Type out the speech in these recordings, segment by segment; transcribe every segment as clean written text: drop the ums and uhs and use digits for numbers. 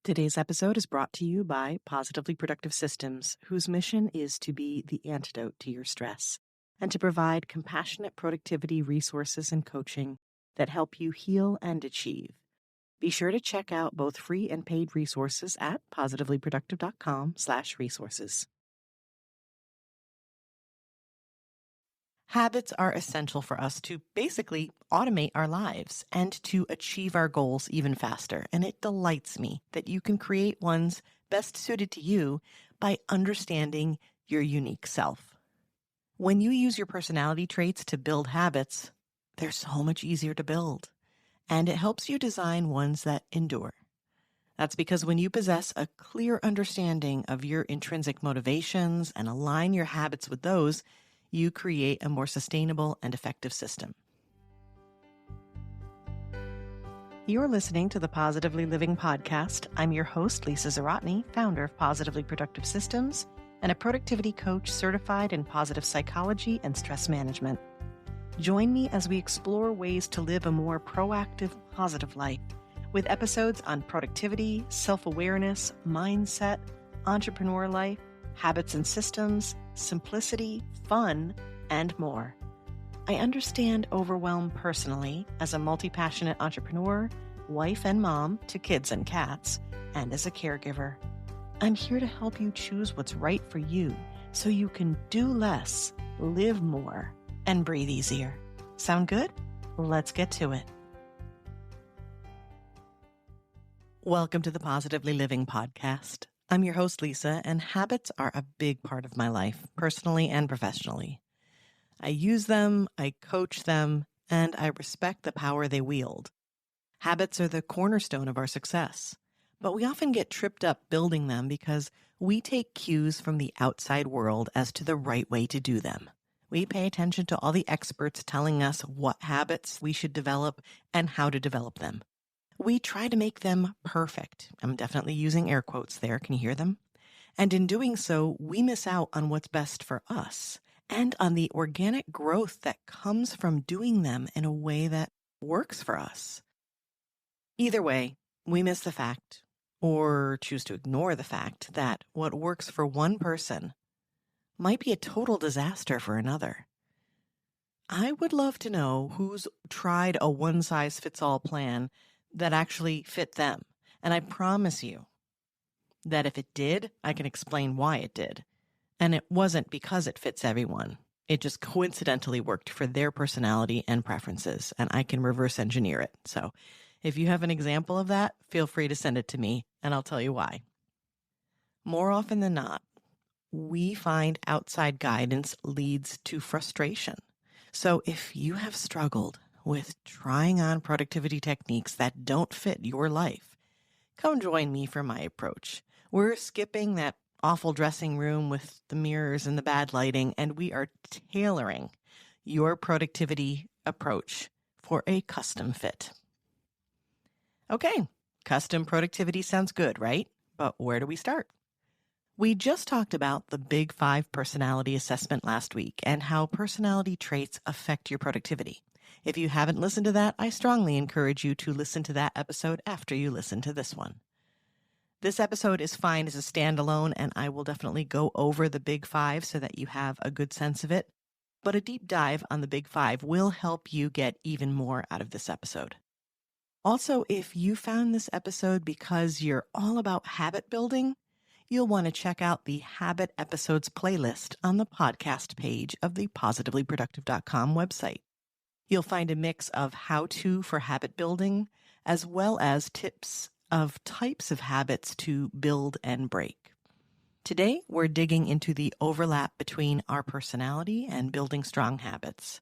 Today's episode is brought to you by Positively Productive Systems, whose mission is to be the antidote to your stress and to provide compassionate productivity resources and coaching that help you heal and achieve. Be sure to check out both free and paid resources at positivelyproductive.com/resources. Habits are essential for us to basically automate our lives and to achieve our goals even faster. And it delights me that you can create ones best suited to you by understanding your unique self. When you use your personality traits to build habits, they're so much easier to build. And it helps you design ones that endure. That's because when you possess a clear understanding of your intrinsic motivations and align your habits with those, you create a more sustainable and effective system. You're listening to the Positively Living Podcast. I'm your host, Lisa Zawrotny, founder of Positively Productive Systems and a productivity coach certified in positive psychology and stress management. Join me as we explore ways to live a more proactive, positive life with episodes on productivity, self-awareness, mindset, entrepreneur life, habits and systems, simplicity, fun, and more. I understand overwhelm personally as a multi-passionate entrepreneur, wife and mom to kids and cats, and as a caregiver. I'm here to help you choose what's right for you so you can do less, live more, and breathe easier. Sound good? Let's get to it. Welcome to the Positively Living Podcast. I'm your host, Lisa, and habits are a big part of my life, personally and professionally. I use them, I coach them, and I respect the power they wield. Habits are the cornerstone of our success, but we often get tripped up building them because we take cues from the outside world as to the right way to do them. We pay attention to all the experts telling us what habits we should develop and how to develop them. We try to make them perfect. I'm definitely using air quotes there. Can you hear them? And in doing so, we miss out on what's best for us and on the organic growth that comes from doing them in a way that works for us. Either way, we miss the fact, or choose to ignore the fact, that what works for one person might be a total disaster for another. I would love to know who's tried a one-size-fits-all plan that actually fit them. And I promise you that if it did, I can explain why it did. And it wasn't because it fits everyone. It just coincidentally worked for their personality and preferences, and I can reverse engineer it. So if you have an example of that, feel free to send it to me, and I'll tell you why. More often than not, we find outside guidance leads to frustration. So if you have struggled with trying on productivity techniques that don't fit your life, come join me for my approach. We're skipping that awful dressing room with the mirrors and the bad lighting, and we are tailoring your productivity approach for a custom fit. Okay, custom productivity sounds good, right? But where do we start? We just talked about the Big 5 personality assessment last week and how personality traits affect your productivity. If you haven't listened to that, I strongly encourage you to listen to that episode after you listen to this one. This episode is fine as a standalone, and I will definitely go over the Big 5 so that you have a good sense of it. But a deep dive on the Big 5 will help you get even more out of this episode. Also, if you found this episode because you're all about habit building, you'll want to check out the Habit Episodes playlist on the podcast page of the positivelyproductive.com website. You'll find a mix of how-to for habit building, as well as tips of types of habits to build and break. Today, we're digging into the overlap between our personality and building strong habits.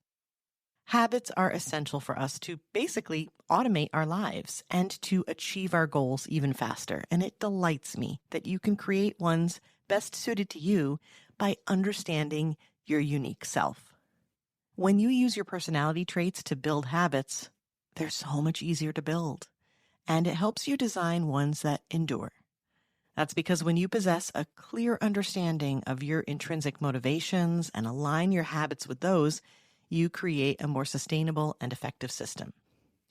Habits are essential for us to basically automate our lives and to achieve our goals even faster. And it delights me that you can create ones best suited to you by understanding your unique self. When you use your personality traits to build habits, they're so much easier to build. And it helps you design ones that endure. That's because when you possess a clear understanding of your intrinsic motivations and align your habits with those, you create a more sustainable and effective system.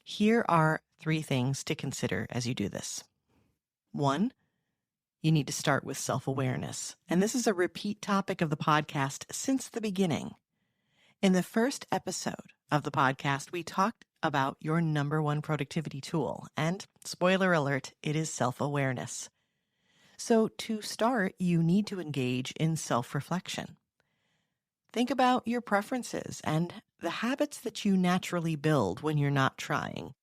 Here are 3 things to consider as you do this. One, you need to start with self-awareness. And this is a repeat topic of the podcast since the beginning. In the first episode of the podcast, we talked about your number one productivity tool. And spoiler alert, it is self-awareness. So to start, you need to engage in self-reflection. Think about your preferences and the habits that you naturally build when you're not trying.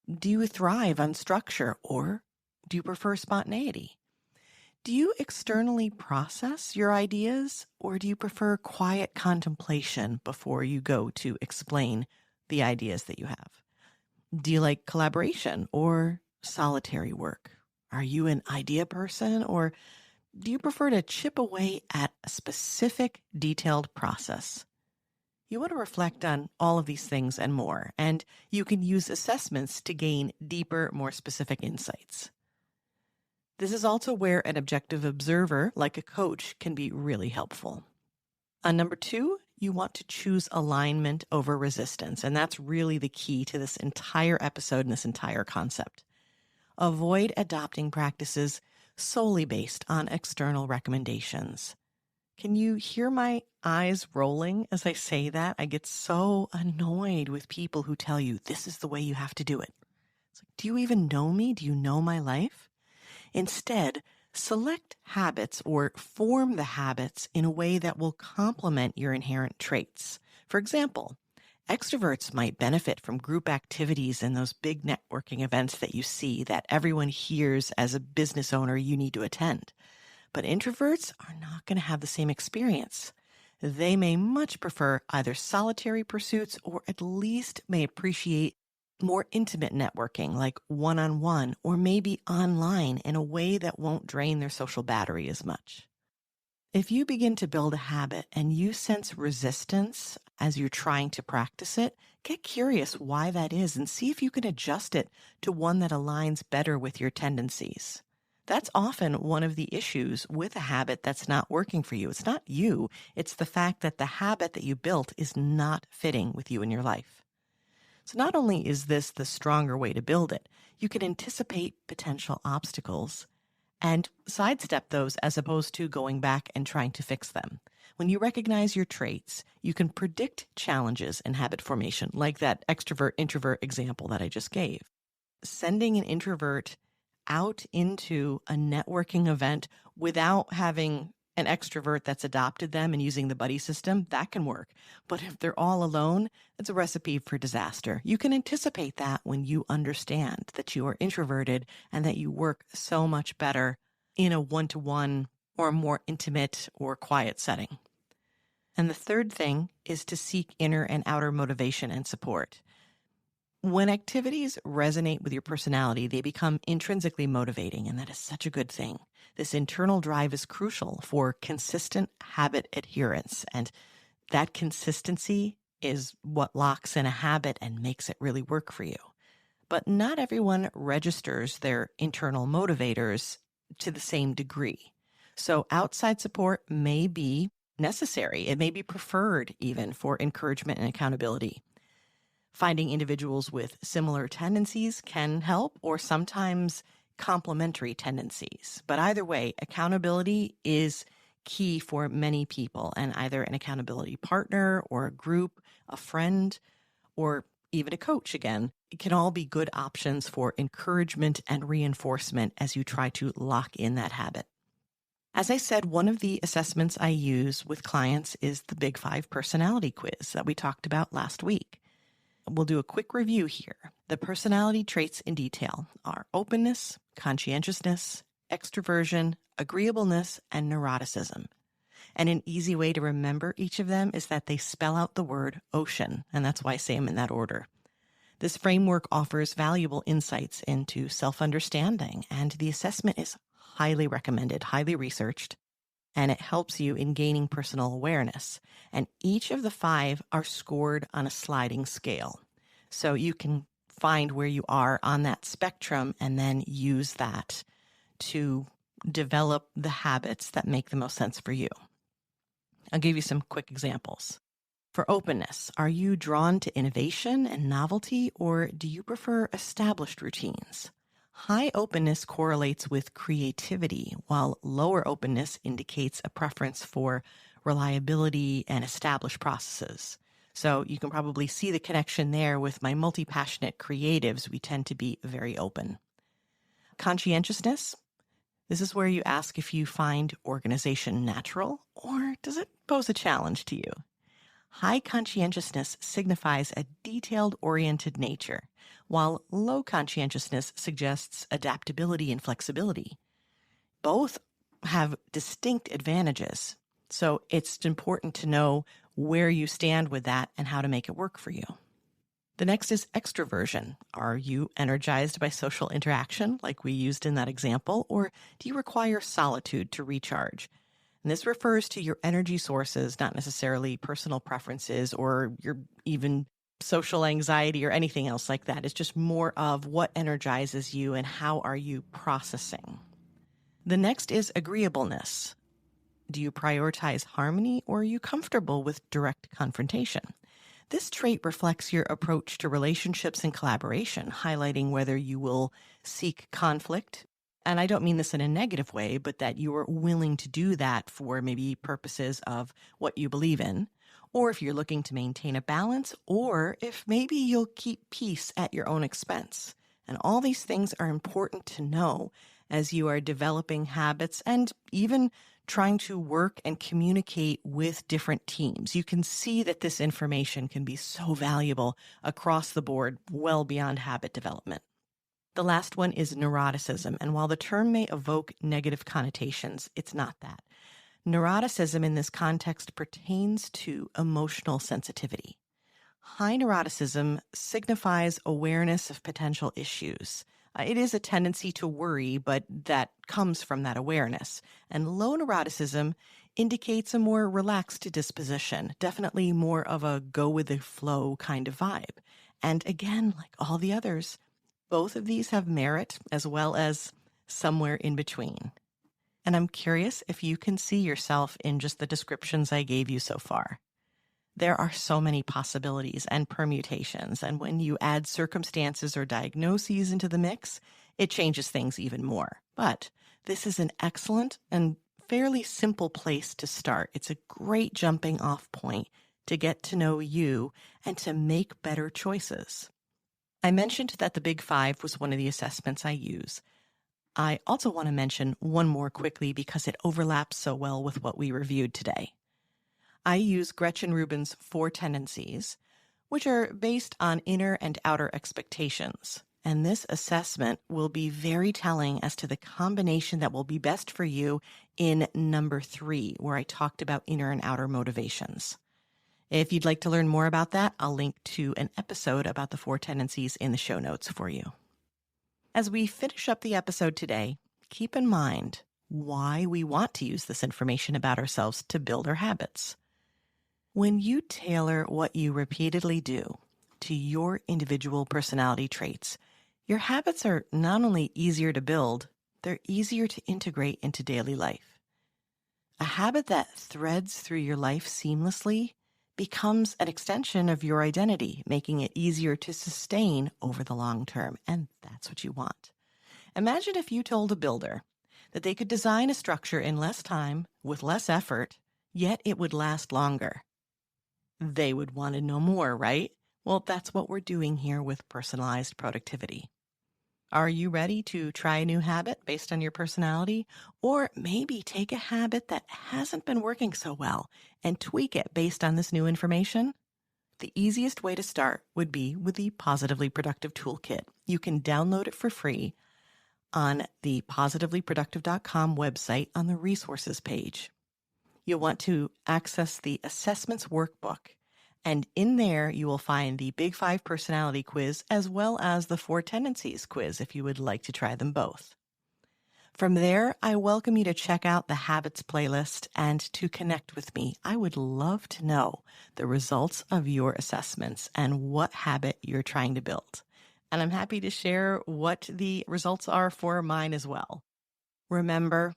Do you thrive on structure, or do you prefer spontaneity? Do you externally process your ideas, or do you prefer quiet contemplation before you go to explain the ideas that you have? Do you like collaboration or solitary work? Are you an idea person, or do you prefer to chip away at a specific detailed process? You want to reflect on all of these things and more, and you can use assessments to gain deeper, more specific insights. This is also where an objective observer, like a coach, can be really helpful. Number two, you want to choose alignment over resistance, and that's really the key to this entire episode and this entire concept. Avoid adopting practices solely based on external recommendations. Can you hear my eyes rolling as I say that? I get so annoyed with people who tell you this is the way you have to do it. It's like, do you even know me? Do you know my life? Instead, select habits or form the habits in a way that will complement your inherent traits. For example, extroverts might benefit from group activities and those big networking events that you see that everyone hears as a business owner you need to attend. But introverts are not going to have the same experience. They may much prefer either solitary pursuits or at least may appreciate more intimate networking, like one-on-one or maybe online in a way that won't drain their social battery as much. If you begin to build a habit and you sense resistance as you're trying to practice it, get curious why that is and see if you can adjust it to one that aligns better with your tendencies. That's often one of the issues with a habit that's not working for you. It's not you. It's the fact that the habit that you built is not fitting with you in your life. So not only is this the stronger way to build it, you can anticipate potential obstacles and sidestep those as opposed to going back and trying to fix them. When you recognize your traits, you can predict challenges in habit formation, like that extrovert-introvert example that I just gave. Sending an introvert out into a networking event without having an extrovert that's adopted them and using the buddy system, that can work. But if they're all alone, it's a recipe for disaster. You can anticipate that when you understand that you are introverted and that you work so much better in a one-to-one or more intimate or quiet setting. And the third thing is to seek inner and outer motivation and support. When activities resonate with your personality, they become intrinsically motivating, and that is such a good thing. This internal drive is crucial for consistent habit adherence, and that consistency is what locks in a habit and makes it really work for you. But not everyone registers their internal motivators to the same degree. So outside support may be necessary. It may be preferred even for encouragement and accountability. Finding individuals with similar tendencies can help, or sometimes complementary tendencies. But either way, accountability is key for many people, and either an accountability partner or a group, a friend, or even a coach again. It can all be good options for encouragement and reinforcement as you try to lock in that habit. As I said, one of the assessments I use with clients is the Big 5 personality quiz that we talked about last week. We'll do a quick review here. The personality traits in detail are openness, conscientiousness, extroversion, agreeableness, and neuroticism. And an easy way to remember each of them is that they spell out the word ocean, and that's why I say them in that order. This framework offers valuable insights into self-understanding, and the assessment is highly recommended, highly researched, and it helps you in gaining personal awareness. And each of the 5 are scored on a sliding scale. So you can find where you are on that spectrum and then use that to develop the habits that make the most sense for you. I'll give you some quick examples. For openness, are you drawn to innovation and novelty, or do you prefer established routines? High openness correlates with creativity, while lower openness indicates a preference for reliability and established processes. So you can probably see the connection there with my multi-passionate creatives. We tend to be very open. Conscientiousness. This is where you ask if you find organization natural or does it pose a challenge to you? High conscientiousness signifies a detailed-oriented nature, while low conscientiousness suggests adaptability and flexibility. Both have distinct advantages, so it's important to know where you stand with that and how to make it work for you. The next is extroversion. Are you energized by social interaction, like we used in that example, or do you require solitude to recharge? And this refers to your energy sources, not necessarily personal preferences or your even social anxiety or anything else like that. It's just more of what energizes you and how are you processing. The next is agreeableness. Do you prioritize harmony or are you comfortable with direct confrontation? This trait reflects your approach to relationships and collaboration, highlighting whether you will seek conflict. And I don't mean this in a negative way, but that you are willing to do that for maybe purposes of what you believe in, or if you're looking to maintain a balance, or if maybe you'll keep peace at your own expense. And all these things are important to know as you are developing habits and even trying to work and communicate with different teams. You can see that this information can be so valuable across the board, well beyond habit development. The last one is neuroticism, and while the term may evoke negative connotations, it's not that. Neuroticism in this context pertains to emotional sensitivity. High neuroticism signifies awareness of potential issues. It is a tendency to worry, but that comes from that awareness. And low neuroticism indicates a more relaxed disposition, definitely more of a go-with-the-flow kind of vibe. And again, like all the others, both of these have merit as well as somewhere in between. And I'm curious if you can see yourself in just the descriptions I gave you so far. There are so many possibilities and permutations, and when you add circumstances or diagnoses into the mix, it changes things even more. But this is an excellent and fairly simple place to start. It's a great jumping off point to get to know you and to make better choices. I mentioned that the Big Five was one of the assessments I use. I also want to mention one more quickly because it overlaps so well with what we reviewed today. I use Gretchen Rubin's 4 tendencies, which are based on inner and outer expectations. And this assessment will be very telling as to the combination that will be best for you in number 3, where I talked about inner and outer motivations. If you'd like to learn more about that, I'll link to an episode about the 4 tendencies in the show notes for you. As we finish up the episode today, keep in mind why we want to use this information about ourselves to build our habits. When you tailor what you repeatedly do to your individual personality traits, your habits are not only easier to build, they're easier to integrate into daily life. A habit that threads through your life seamlessly becomes an extension of your identity, making it easier to sustain over the long term, and that's what you want. Imagine if you told a builder that they could design a structure in less time, with less effort, yet it would last longer. They would want to know more, right? Well, that's what we're doing here with personalized productivity. Are you ready to try a new habit based on your personality? Or maybe take a habit that hasn't been working so well and tweak it based on this new information? The easiest way to start would be with the Positively Productive Toolkit. You can download it for free on the positivelyproductive.com website on the resources page. You'll want to access the assessments workbook. And in there, you will find the Big 5 personality quiz as well as the 4 tendencies quiz if you would like to try them both. From there, I welcome you to check out the habits playlist and to connect with me. I would love to know the results of your assessments and what habit you're trying to build. And I'm happy to share what the results are for mine as well. Remember,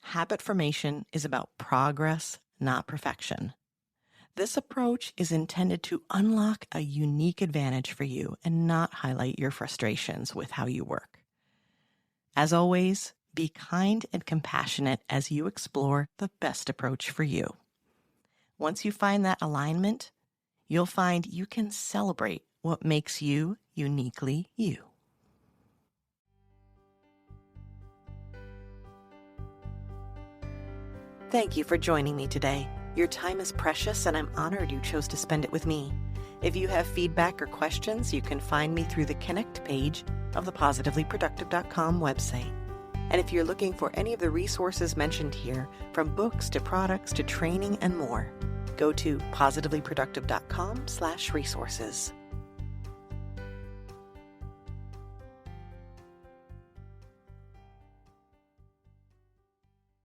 habit formation is about progress, not perfection. This approach is intended to unlock a unique advantage for you and not highlight your frustrations with how you work. As always, be kind and compassionate as you explore the best approach for you. Once you find that alignment, you'll find you can celebrate what makes you uniquely you. Thank you for joining me today. Your time is precious, and I'm honored you chose to spend it with me. If you have feedback or questions, you can find me through the Connect page of the positivelyproductive.com website. And if you're looking for any of the resources mentioned here, from books to products to training and more, go to positivelyproductive.com/resources.